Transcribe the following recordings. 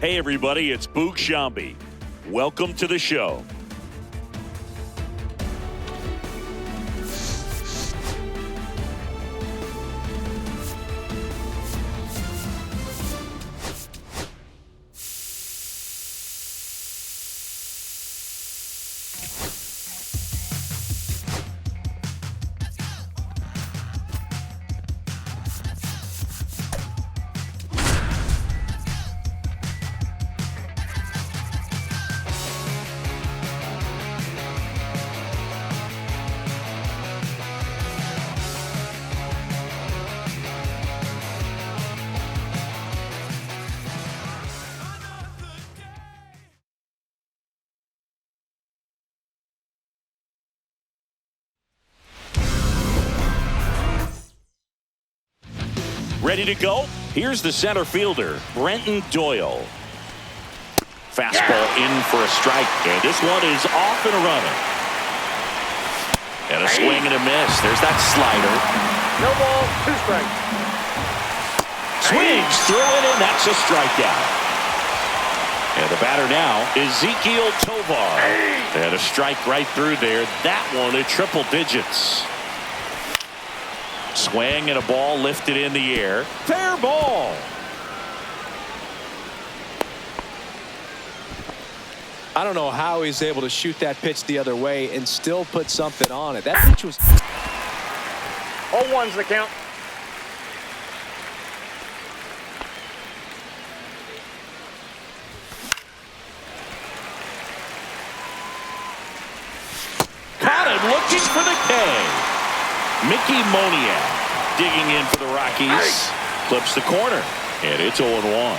Hey everybody, it's Boog Shambi. Welcome to the show. Ready to go? Here's the center fielder, Brenton Doyle. Fastball in for a strike, and this one is off and running. And a swing and a miss. There's that slider. No ball, 2 strikes. Swings through it, and that's a strikeout. And the batter now, Ezekiel Tovar. And a strike right through there. That one at triple digits. Swing and a ball lifted in the air. Fair ball. I don't know how he's able to shoot that pitch the other way and still put something on it. That pitch was... 0-1's the count. Caught him looking for the K. Mickey Moniak digging in for the Rockies. Clips the corner, and it's 0-1.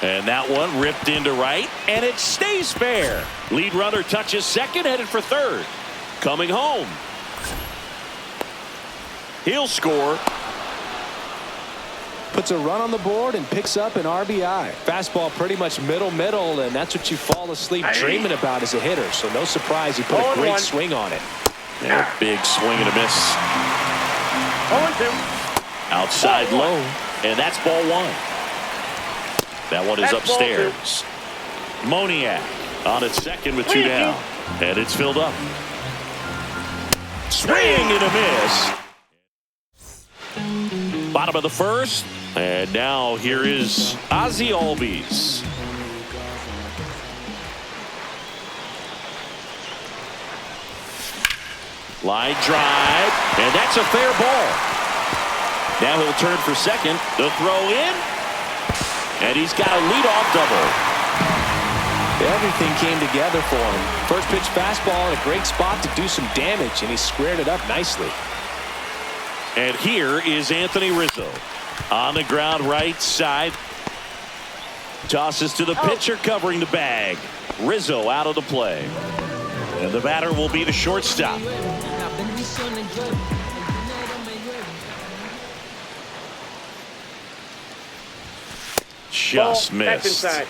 And that one ripped into right, and it stays fair. Lead runner touches second, headed for third. Coming home. He'll score. Puts a run on the board and picks up an RBI. Fastball pretty much middle, and that's what you fall asleep dreaming about as a hitter. So no surprise he put a great swing on it. And a big swing and a miss. 0-2. Outside low, and that's ball 1. That one is upstairs. Moniak on its second with 2 down. And it's filled up. Swing and a miss. Bottom of the first. And now here is Ozzie Albies. Line drive, and that's a fair ball. Now he'll turn for second. The throw in, and he's got a leadoff double. Everything came together for him. First pitch fastball in a great spot to do some damage, and he squared it up nicely. And here is Anthony Rizzo. On the ground right side. Tosses to the pitcher covering the bag. Rizzo out of the play. And the batter will be the shortstop. Just missed. Inside.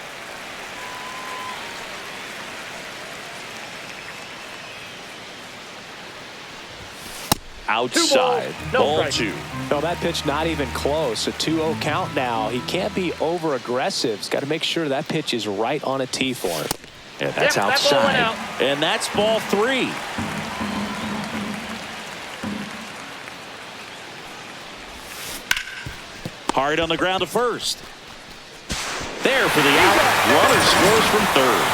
Outside. Ball 2. No, that pitch not even close. A 2-0 count now. He can't be over aggressive. He's got to make sure that pitch is right on a tee for him. And that's outside. And that's ball 3. Hard on the ground to first. There for the out. Runner scores from third.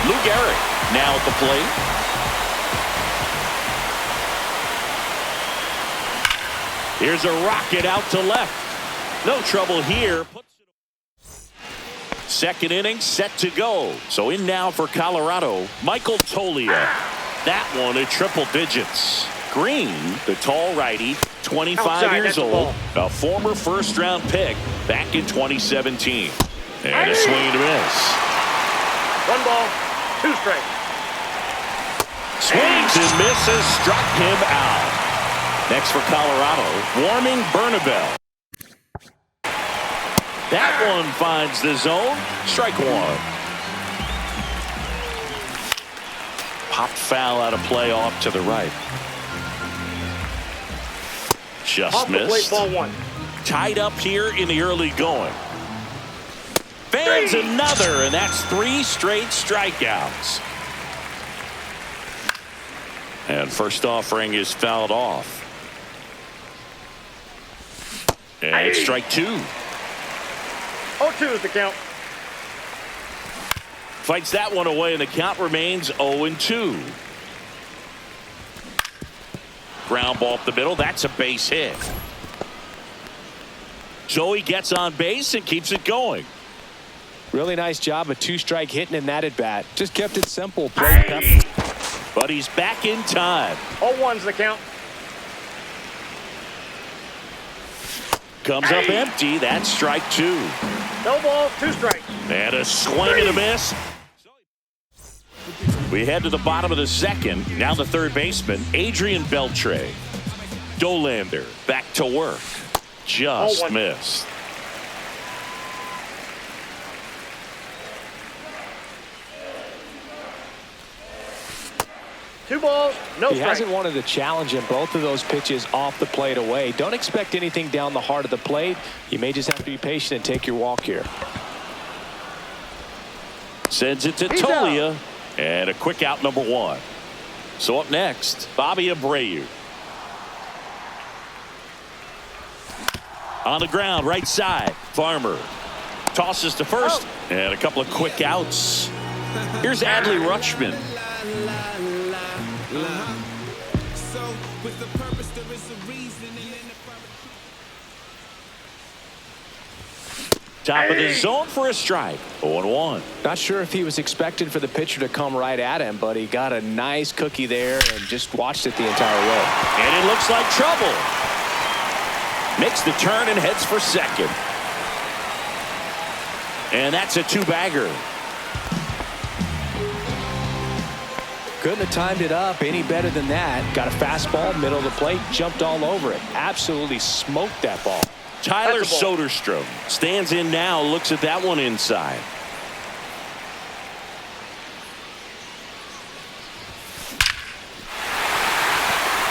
Lou Gehrig now at the plate. Here's a rocket out to left. No trouble here. Second inning set to go. So in now for Colorado, Michael Toglia. That one at triple digits. Green, the tall righty, 25 years old, a former first-round pick back in 2017. And a swing and a miss. 1 ball, 2 strikes. Swings and misses, struck him out. Next for Colorado, Warming Bernabel. That one finds the zone. Strike 1. Popped foul out of play off to the right. Just Off the plate, missed. ball 1. tied up here in the early going. Fans another, and that's 3 straight strikeouts. And first offering is fouled off. And it's strike 2. 0-2 is the count. Fights that one away, and the count remains 0-2. Ground ball up the middle. That's a base hit. So he gets on base and keeps it going. Really nice job of 2-strike hitting in that at bat. Just kept it simple. But he's back in time. 0-1's the count. Comes up empty. That's strike 2. No ball, 2 strikes. And a swing and a miss. We head to the bottom of the second. Now the third baseman, Adrian Beltre. Dolander back to work. Just missed. Two balls, no strikes. He hasn't wanted to challenge him. Both of those pitches off the plate away. Don't expect anything down the heart of the plate. You may just have to be patient and take your walk here. Sends it to Tolia. And a quick out, number 1. So up next, Bobby Abreu. On the ground, right side. Farmer tosses to first. And a couple of quick outs. Here's Adley Rutschman. Top of the zone for a strike. 0-1. Not sure if he was expecting for the pitcher to come right at him, but he got a nice cookie there and just watched it the entire way. And it looks like trouble. Makes the turn and heads for second. And that's a 2-bagger. Couldn't have timed it up any better than that. Got a fastball, middle of the plate, jumped all over it. Absolutely smoked that ball. Tyler Soderstrom stands in now, looks at that one inside.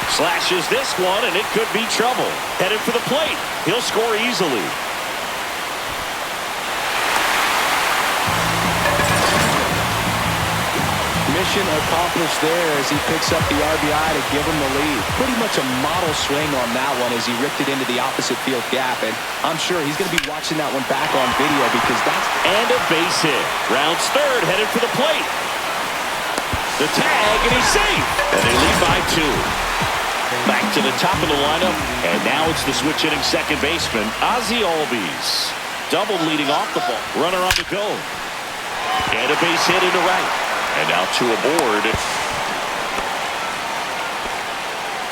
Slashes this one, and it could be trouble. Headed for the plate. He'll score easily. Mission accomplished there as he picks up the RBI to give him the lead. Pretty much a model swing on that one as he ripped it into the opposite field gap, and I'm sure he's going to be watching that one back on video because that's... And a base hit. Rounds third, headed for the plate. The tag, and he's safe. And they lead by 2. Back to the top of the lineup, and now it's the switch-hitting second baseman, Ozzie Albies. Double leading off the ball. Runner on the go. And a base hit into right. And now 2 aboard.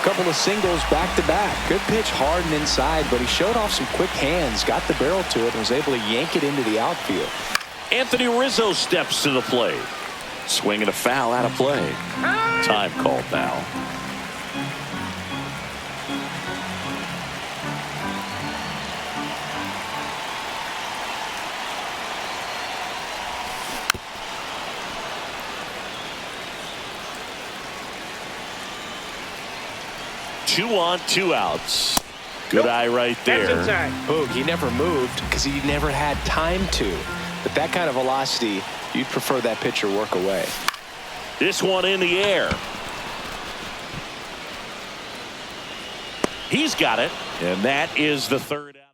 Couple of singles back-to-back. Good pitch, hard and inside, but he showed off some quick hands, got the barrel to it, and was able to yank it into the outfield. Anthony Rizzo steps to the plate. Swinging a foul out of play. Time called now. Two on, 2 outs. Good eye right there. Boog, he never moved because he never had time to. But that kind of velocity, you'd prefer that pitcher work away. This one in the air. He's got it. And that is the third out.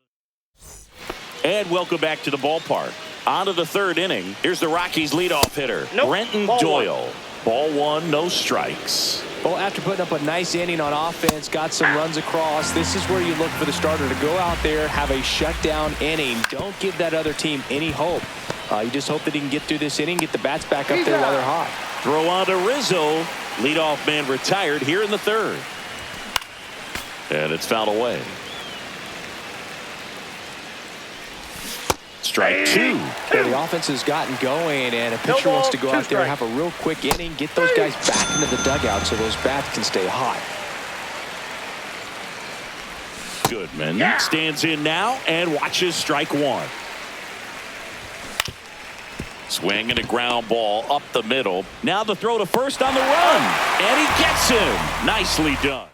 And welcome back to the ballpark. On to the third inning. Here's the Rockies leadoff hitter, Brenton Doyle. Ball 1, no strikes. Well, after putting up a nice inning on offense, got some runs across, this is where you look for the starter to go out there, have a shutdown inning. Don't give that other team any hope. You just hope that he can get through this inning, get the bats back up there while they're hot. Throw on to Rizzo. Leadoff man retired here in the third. And it's fouled away. Strike 2. Yeah, the offense has gotten going, and a pitcher wants to go out there and have a real quick inning, get those guys back into the dugout so those bats can stay hot. Goodman stands in now and watches strike 1. Swing and a ground ball up the middle. Now the throw to first on the run. And he gets him. Nicely done.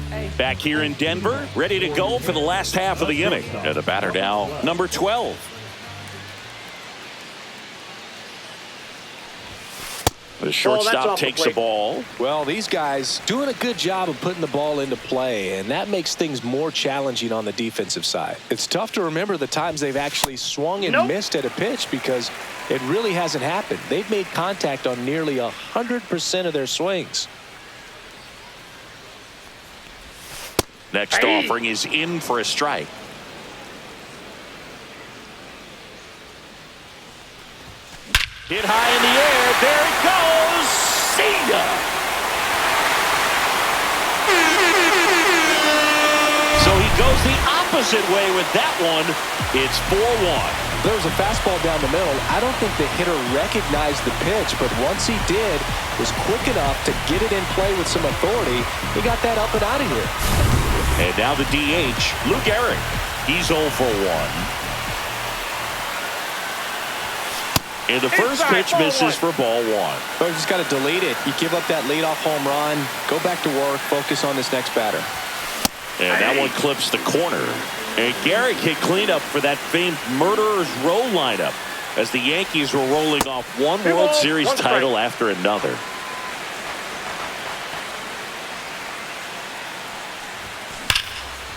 Hey. Back here in Denver, ready to go for the last half of the inning. And the batter now, number 12. The shortstop takes the ball. Well, these guys doing a good job of putting the ball into play, and that makes things more challenging on the defensive side. It's tough to remember the times they've actually swung and missed at a pitch because it really hasn't happened. They've made contact on nearly 100% of their swings. Next offering is in for a strike. Hit high in the air. There it goes. See ya. So he goes the opposite way with that one. It's 4-1. There was a fastball down the middle. I don't think the hitter recognized the pitch, but once he did, was quick enough to get it in play with some authority. He got that up and out of here. And now the DH, Lou Gehrig. He's 0 for 1. And the first pitch misses for ball 1. So you just got to delete it. You give up that leadoff home run, go back to work, focus on this next batter. And that one clips the corner. And Gehrig hit cleanup for that famed Murderers Row lineup as the Yankees were rolling off one World Series title after another.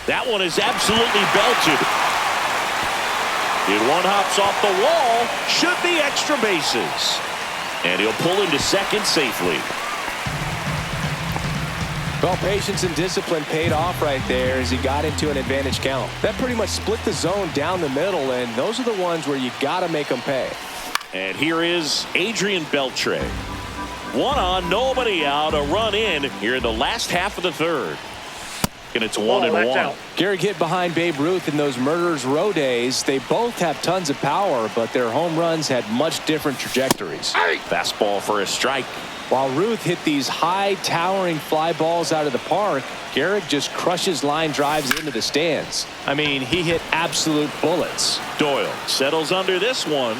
That one is absolutely belted. And one hops off the wall. Should be extra bases. And he'll pull into second safely. Well, patience and discipline paid off right there as he got into an advantage count. That pretty much split the zone down the middle, and those are the ones where you got to make them pay. And here is Adrian Beltre. One on, nobody out, a run in here in the last half of the third. And it's 1-1. Gehrig hit behind Babe Ruth in those Murderers Row days. They both have tons of power, but their home runs had much different trajectories. Fastball for a strike. While Ruth hit these high towering fly balls out of the park, Gehrig just crushes line drives into the stands. I mean, he hit absolute bullets. Doyle settles under this one.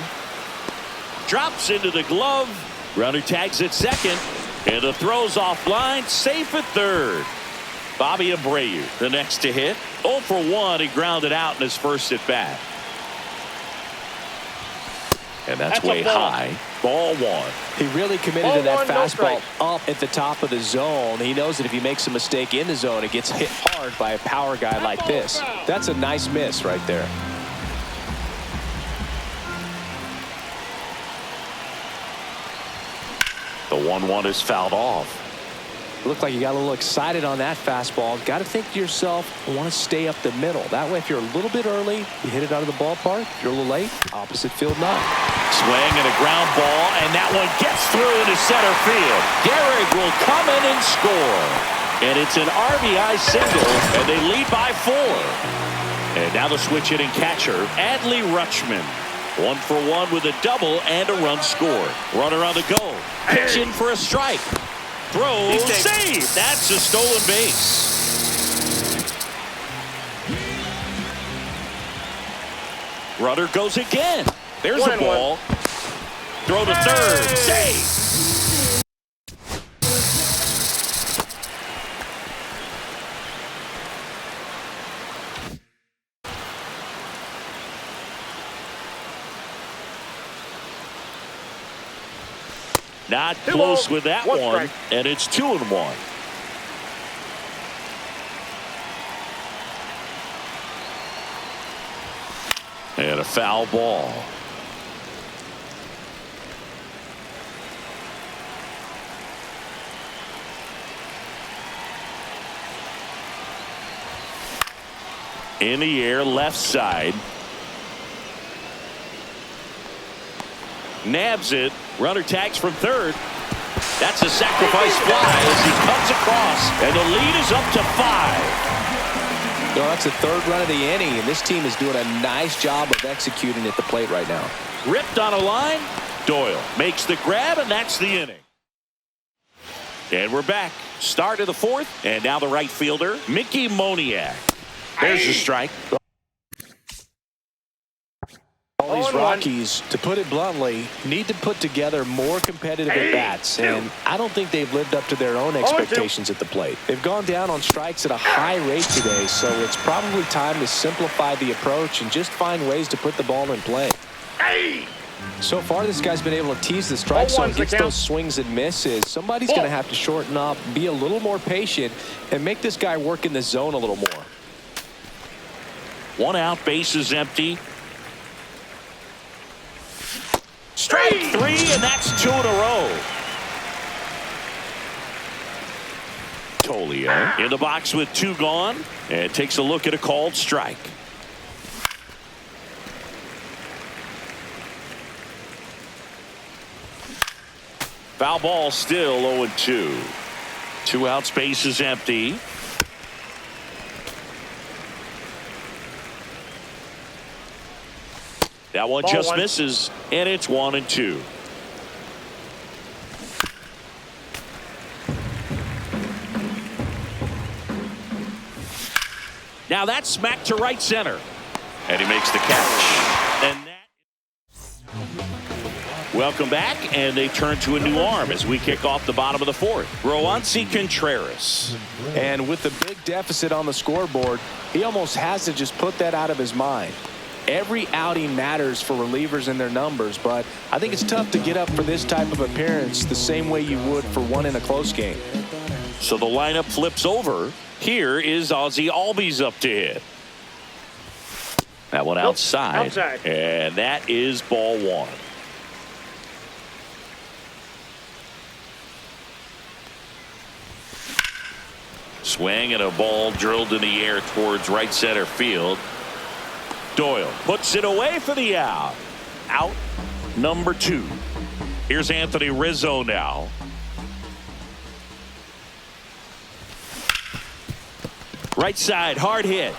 Drops into the glove. Runner tags at second. And the throw's offline. Safe at third. Bobby Abreu, the next to hit. 0 for 1. He grounded out in his first at bat. And that's way high. Ball 1. He really committed to that fastball up at the top of the zone. He knows that if he makes a mistake in the zone, it gets hit hard by a power guy like this. That's a nice miss right there. The 1-1 is fouled off. Looked like you got a little excited on that fastball. Got to think to yourself, I want to stay up the middle. That way, if you're a little bit early, you hit it out of the ballpark. If you're a little late, opposite field nine. Swing and a ground ball, and that one gets through into center field. Gehrig will come in and score. And it's an RBI single, and they lead by 4. And now the switch hitting catcher, Adley Rutschman. 1 for 1 with a double and a run scored. Runner on the go. Pitch in for a strike. Throw, save. That's a stolen base. Runner goes again. There's a ball. Throw to third. Save. Not close with that one, and it's 2-1. And a foul ball. In the air, left side. Nabs it. Runner tags from third. That's a sacrifice fly as he comes across, and the lead is up to 5. No, that's the third run of the inning, and this team is doing a nice job of executing at the plate right now. Ripped on a line. Doyle makes the grab, and that's the inning. And we're back. Start of the 4th, and now the right fielder, Mickey Moniak. There's the strike. All these Rockies, to put it bluntly, need to put together more competitive at-bats, and I don't think they've lived up to their own expectations at the plate. They've gone down on strikes at a high rate today, so it's probably time to simplify the approach and just find ways to put the ball in play. So far, this guy's been able to tease the strike zone, gets those swings and misses. Somebody's going to have to shorten up, be a little more patient, and make this guy work in the zone a little more. 1 out, bases empty. Strike 3, and that's 2 in a row. Tolia in the box with 2 gone, and takes a look at a called strike. Foul ball, still 0-2. 2 outs, bases empty. That one just misses, and it's 1-2. Now that's smacked to right center, and he makes the catch. And that. Welcome back, and they turn to a new arm as we kick off the bottom of the 4th. Roansy Contreras. And with the big deficit on the scoreboard, he almost has to just put that out of his mind. Every outing matters for relievers and their numbers, but I think it's tough to get up for this type of appearance the same way you would for one in a close game. So the lineup flips over. Here is Ozzie Albies up to hit. That one outside. And that is ball 1. Swing and a ball drilled in the air towards right center field. Doyle puts it away for the out. Out number 2. Here's Anthony Rizzo now. Right side, hard hit.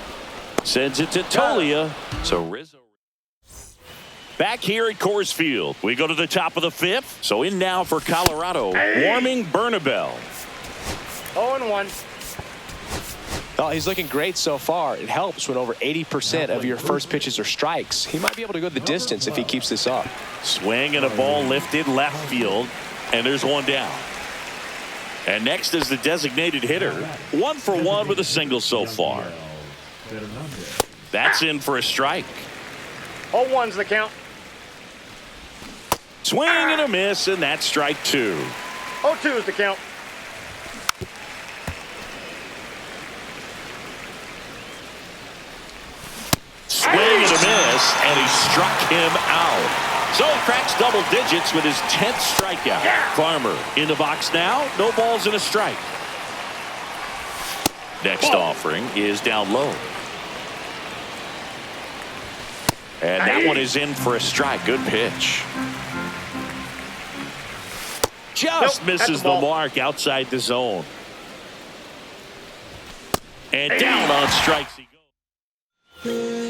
Sends it to Tolia. So Rizzo. Back here at Coors Field, we go to the top of the 5th. So in now for Colorado, Warming Bernabel. 0-1. Oh, he's looking great so far. It helps when over 80% of your first pitches are strikes. He might be able to go the distance if he keeps this up. Swing and a ball lifted left field, and there's 1 down. And next is the designated hitter. 1 for 1 with a single so far. That's in for a strike. 0-1's the count. Swing and a miss, and that's strike 2. 0-2 is the count. Swing and a miss, and he struck him out. So he cracks double digits with his 10th strikeout. Farmer in the box now. No balls and a strike. Next offering is down low. And that one is in for a strike. Good pitch. Just misses the mark outside the zone. And down on strikes he goes.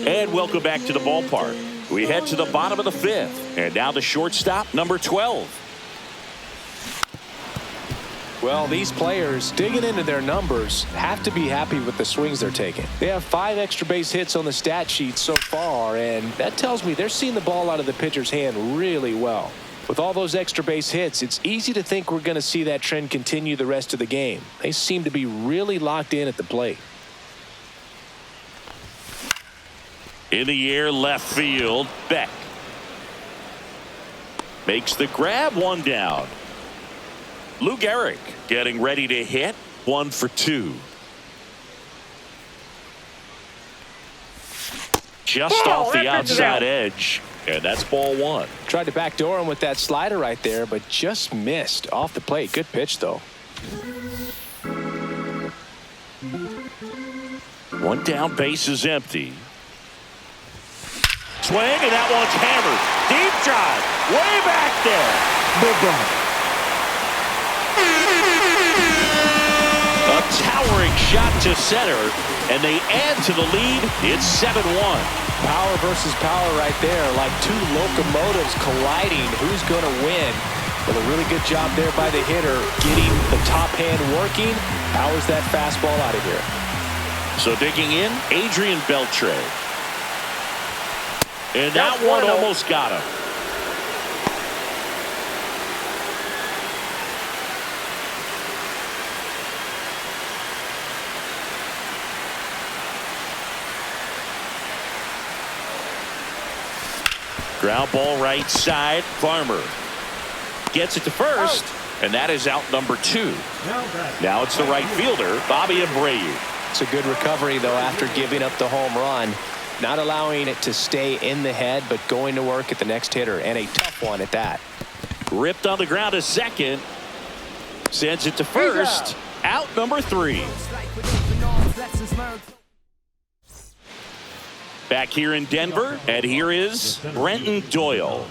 And welcome back to the ballpark. We head to the bottom of the 5th. And now the shortstop, number 12. Well, these players, digging into their numbers, have to be happy with the swings they're taking. They have 5 extra base hits on the stat sheet so far, and that tells me they're seeing the ball out of the pitcher's hand really well. With all those extra base hits, it's easy to think we're going to see that trend continue the rest of the game. They seem to be really locked in at the plate. In the air, left field, Beck. Makes the grab, 1 down. Lou Gehrig getting ready to hit, 1 for 2. Just off the outside edge, and that's ball 1. Tried to backdoor him with that slider right there, but just missed off the plate. Good pitch, though. 1 down, base is empty. Swing, and that one's hammered. Deep drive, way back there. A towering shot to center, and they add to the lead. It's 7-1. Power versus power right there, like 2 locomotives colliding. Who's going to win? Well, a really good job there by the hitter, getting the top hand working. Powers that fastball out of here. So digging in, Adrian Beltre. And that one almost got him. Ground ball right side. Farmer gets it to first, and that is out number 2. Now it's the right fielder, Bobby Abreu. It's a good recovery, though, after giving up the home run. Not allowing it to stay in the head, but going to work at the next hitter, and a tough one at that. Ripped on the ground to second. Sends it to first. Out number 3. Back here in Denver, and here is Brenton Doyle.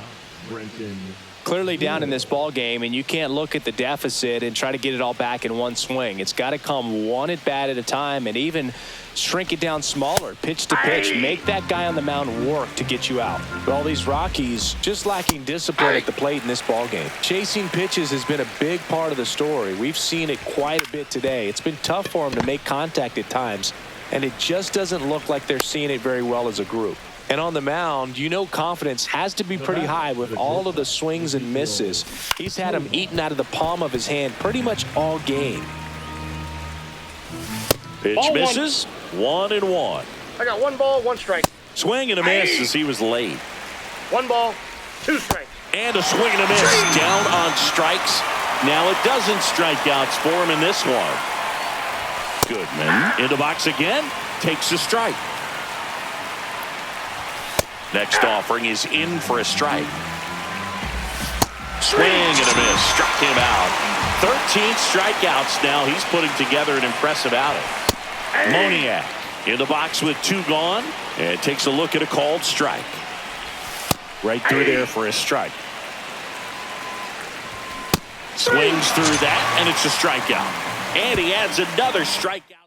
Clearly down in this ball game, and you can't look at the deficit and try to get it all back in one swing. It's got to come one at bat at a time, and even shrink it down smaller, pitch to pitch. Make that guy on the mound work to get you out. But all these Rockies just lacking discipline at the plate in this ball game. Chasing pitches has been a big part of the story. We've seen it quite a bit today. It's been tough for them to make contact at times, and it just doesn't look like they're seeing it very well as a group. And on the mound, you know, confidence has to be pretty high with all of the swings and misses. He's had them eaten out of the palm of his hand pretty much all game. Pitch misses. 1-1. I got 1 ball, 1 strike. Swing and a miss as he was late. 1 ball, 2 strikes. And a swing and a miss. Down on strikes. Now it doesn't strikeouts for him in this one. Goodman in the box again. Takes a strike. Next offering is in for a strike. Swing and a miss. Struck him out. 13 strikeouts now. He's putting together an impressive outing. Moniak in the box with 2 gone. And takes a look at a called strike. Right through there for a strike. Swings through that, and it's a strikeout. And he adds another strikeout.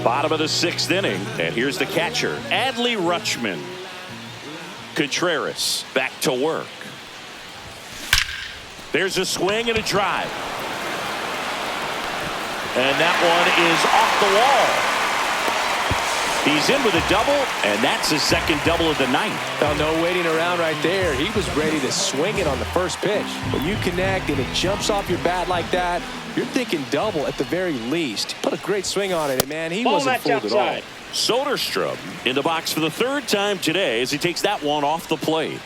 Bottom of the 6th inning, and here's the catcher, Adley Rutschman. Contreras back to work. There's a swing and a drive. And that one is off the wall. He's in with a double, and that's his 2nd double of the night. Now, no waiting around right there. He was ready to swing it on the first pitch. When you connect and it jumps off your bat like that, you're thinking double at the very least. Put a great swing on it, and man, he wasn't fooled at all. Soderstrom in the box for the 3rd time today as he takes that one off the plate.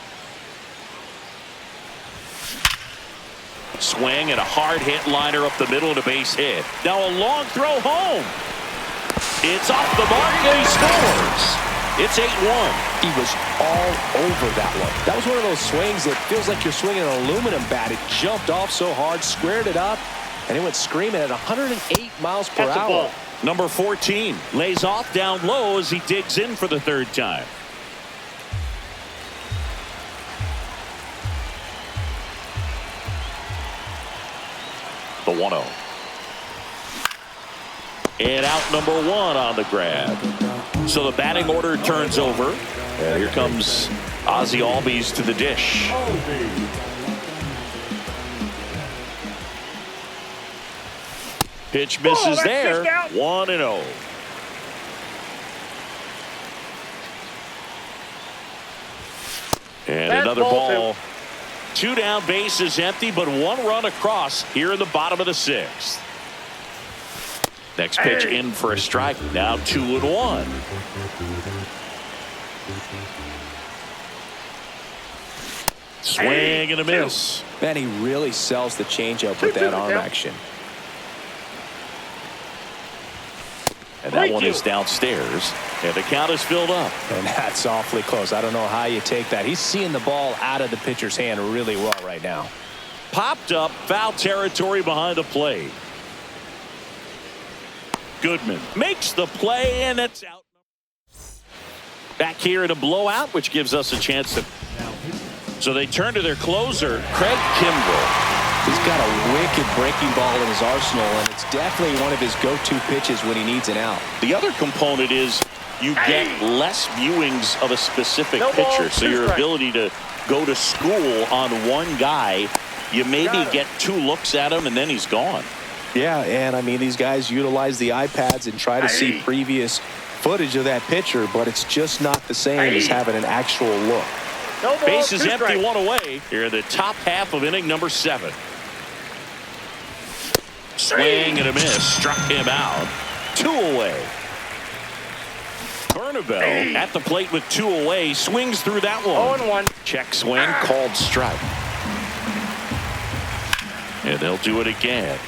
Swing and a hard hit liner up the middle and a base hit. Now a long throw home. It's off the mark and he scores. It's 8-1. He was all over that one. That was one of those swings that feels like you're swinging an aluminum bat. It jumped off so hard, squared it up, and it went screaming at 108 miles per hour. Number 14 lays off down low as he digs in for the 3rd time. The 1-0. And out number 1 on the grab. So the batting order turns over. And here comes Ozzie Albies to the dish. Pitch misses there. 1-0. And another ball. 2 down, bases empty, but 1 run across here in the bottom of the 6th. Next pitch in for a strike. Now 2-1. Swing and a miss. Man, he really sells the changeup with that arm action. And that one is downstairs. And the count is filled up. And that's awfully close. I don't know how you take that. He's seeing the ball out of the pitcher's hand really well right now. Popped up, foul territory behind the plate. Goodman makes the play, and it's out. Back here in a blowout, which gives us a chance to. So they turn to their closer, Craig Kimbrell. He's got a wicked breaking ball in his arsenal, and it's definitely one of his go-to pitches when he needs an out. The other component is you get less viewings of a specific pitcher, so your ability to go to school on one guy, you maybe get 2 looks at him, and then he's gone. Yeah, and I mean, these guys utilize the iPads and try to see previous footage of that pitcher, but it's just not the same as having an actual look. No ball, Base is 2 empty, strikes. 1 away. Here in the top half of inning number 7. Swing and a miss. Struck him out. 2 away. Bernabell at the plate with 2 away. Swings through that one. 0-1. Check swing. Called strike. And they'll do it again.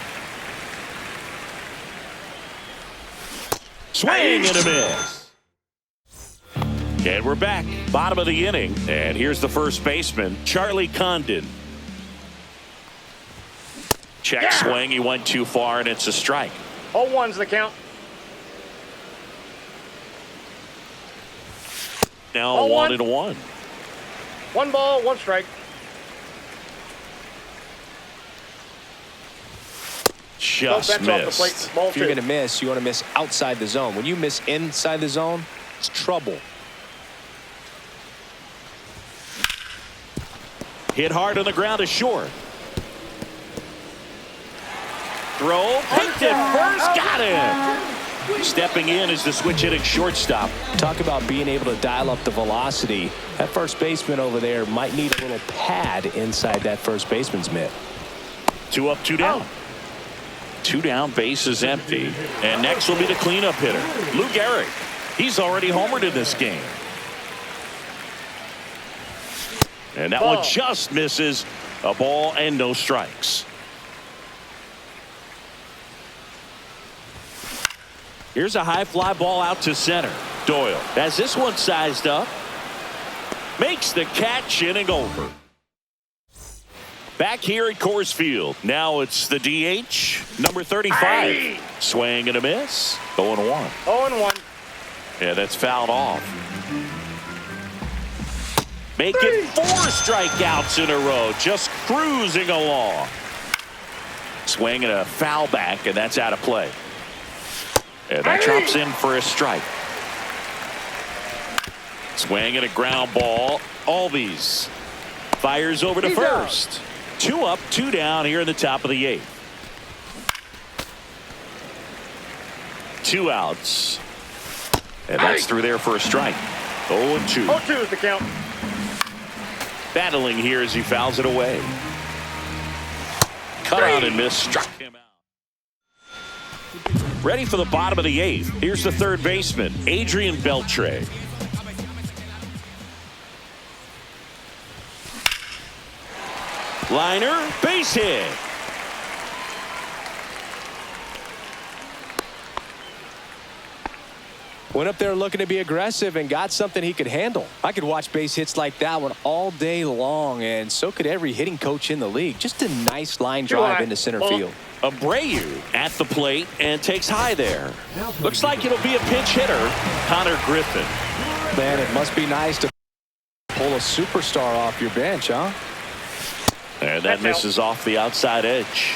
Swing and a miss. And we're back. Bottom of the inning. And here's the first baseman, Charlie Condon. Check swing. He went too far, and it's a strike. 0-1's the count. Now 0-1. 1-1. 1 ball, 1 strike. Just Bets off the plate. missed. Ball If you're 2. going to miss, you want to miss outside the zone. When you miss inside the zone, it's trouble. Hit hard on the ground is short. Throw, picked it first, got it. Stepping in is the switch hitting shortstop. Talk about being able to dial up the velocity. That first baseman over there might need a little pad inside that first baseman's mitt. 2 up, 2 down. 2 down, base is empty. And next will be the cleanup hitter, Lou Gehrig. He's already homered in this game. And that one just misses. A ball and no strikes. Here's a high fly ball out to center. Doyle has this one sized up. Makes the catch, inning over. Back here at Coors Field. Now it's the DH, number 35. Swing and a miss. 0-1. 0-1. Yeah, that's fouled off. Make it 4 strikeouts in a row. Just cruising along. Swing and a foul back, and that's out of play. And that drops in for a strike. Swing and a ground ball. Albies fires over to first. 2 up, 2 down here in the top of the 8th. 2 outs. And that's through there for a strike. 0-2. 0-2 is the count. Battling here as he fouls it away. Cut out and miss. Struck him out. Ready for the bottom of the 8th. Here's the third baseman, Adrian Beltre. Liner, base hit. Went up there looking to be aggressive and got something he could handle. I could watch base hits like that one all day long, and so could every hitting coach in the league. Just a nice line drive into center field. Abreu at the plate and takes high there. Looks like it'll be a pinch hitter, Connor Griffin. Man, it must be nice to pull a superstar off your bench, huh? And that misses off the outside edge.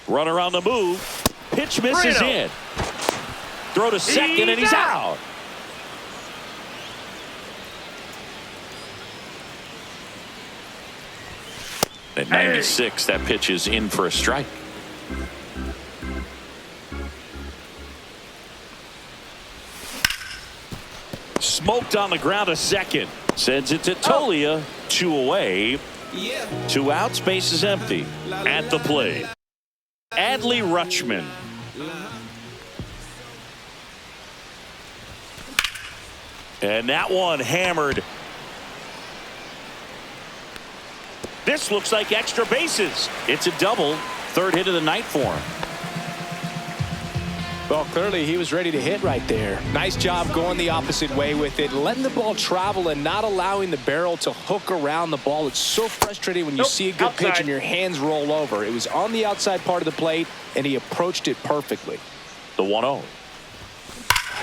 Runner on the move. Pitch misses in. Throw to second and he's out. At 96, that pitch is in for a strike. Smoked on the ground to second. Sends it to Tolia. 2 away. 2 outs. Base is empty. At the plate, Adley Rutschman. And that one hammered. This looks like extra bases. It's a double. 3rd hit of the night for him. Well, clearly he was ready to hit right there. Nice job going the opposite way with it, letting the ball travel and not allowing the barrel to hook around the ball. It's so frustrating when you see a good pitch and your hands roll over. It was on the outside part of the plate, and he approached it perfectly. The 1-0.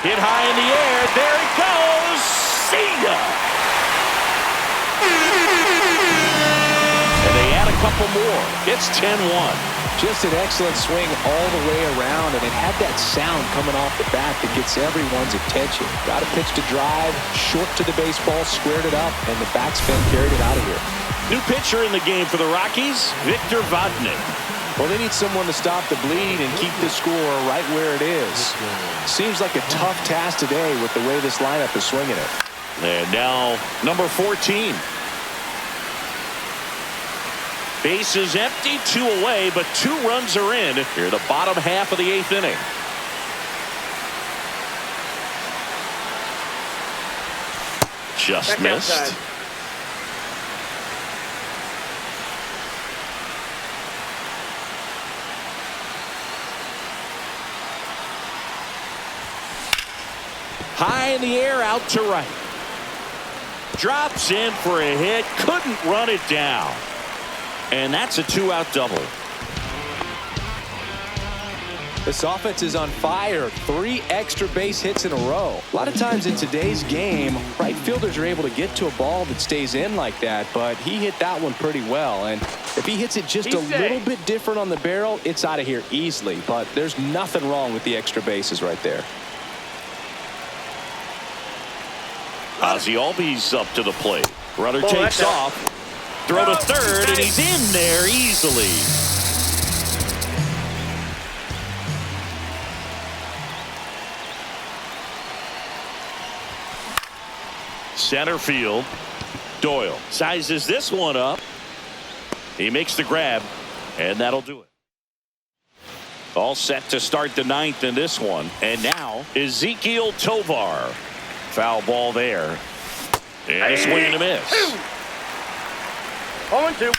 Hit high in the air. There it goes. See ya. And they add a couple more. It's 10-1. Just an excellent swing all the way around, and it had that sound coming off the bat that gets everyone's attention. Got a pitch to drive, short to the baseball, squared it up, and the backspin carried it out of here. New pitcher in the game for the Rockies, Victor Vodnik. Well, they need someone to stop the bleed and keep the score right where it is. Seems like a tough task today with the way this lineup is swinging it. And now number 14. Base is empty, 2 away, but 2 runs are in here the bottom half of the 8th inning. Just Back missed. outside. High in the air, out to right. Drops in for a hit, couldn't run it down. And that's a 2-out double. This offense is on fire. 3 extra base hits in a row. A lot of times in today's game, right fielders are able to get to a ball that stays in like that, but he hit that one pretty well. And if he hits it just a little bit different on the barrel, it's out of here easily. But there's nothing wrong with the extra bases right there. Ozzie Albies up to the plate. Runner Ball, takes that's off. Throw to third, and he's in there easily. Center field. Doyle sizes this one up. He makes the grab, and that'll do it. All set to start the 9th in this one. And now Ezekiel Tovar. Foul ball there. And a swing and a miss. 0-2.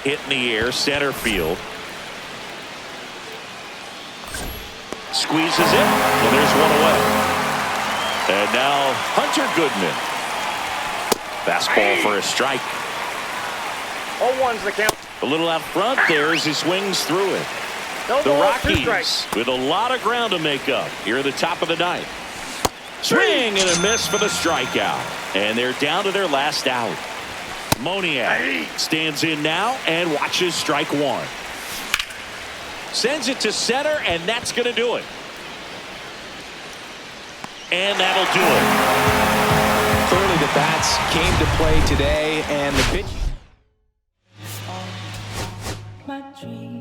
Hit in the air, center field. Squeezes it, and there's one away. And now Hunter Goodman. Fastball for a strike. 0-1's the count. A little out front there as he swings through it. No The ball, 2 Rockies strikes. with a lot of ground to make up here at the top of the 9th. Swing and a miss for the strikeout. And they're down to their last out. Moniak stands in now and watches strike 1. Sends it to center, and that's going to do it. And that'll do it. Clearly the bats came to play today, and the pitch. My dream.